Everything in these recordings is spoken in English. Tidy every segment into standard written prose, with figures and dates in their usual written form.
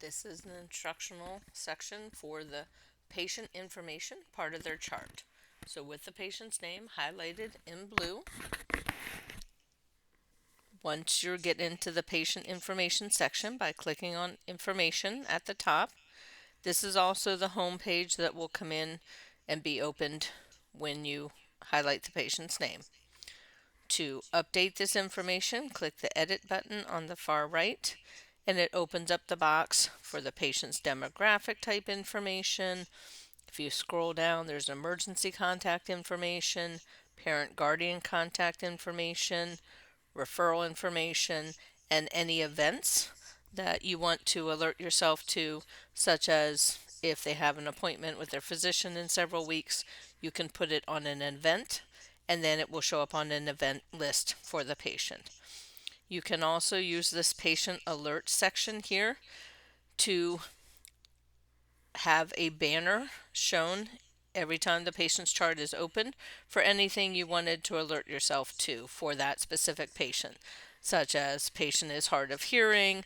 This is an instructional section for the patient information part of their chart. So with the patient's name highlighted in blue, once you get into the patient information section by clicking on information at the top, this is also the home page that will come in and be opened when you highlight the patient's name. To update this information, click the edit button on the far right, and it opens up the box for the patient's demographic type information. If you scroll down, there's emergency contact information, parent guardian contact information, referral information, and any events that you want to alert yourself to, such as if they have an appointment with their physician in several weeks, you can put it on an event and then it will show up on an event list for the patient. You can also use this patient alert section here to have a banner shown every time the patient's chart is open for anything you wanted to alert yourself to for that specific patient, such as patient is hard of hearing,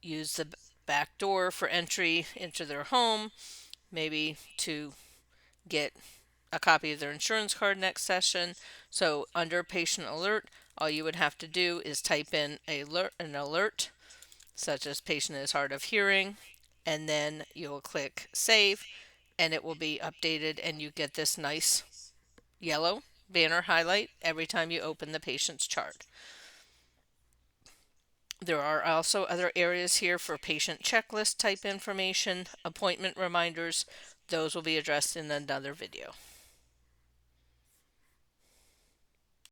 use the back door for entry into their home, maybe to get a copy of their insurance card next session. So under patient alert, all you would have to do is type in an alert such as patient is hard of hearing, and then you'll click save and it will be updated and you get this nice yellow banner highlight every time you open the patient's chart. There are also other areas here for patient checklist type information, appointment reminders. Those will be addressed in another video.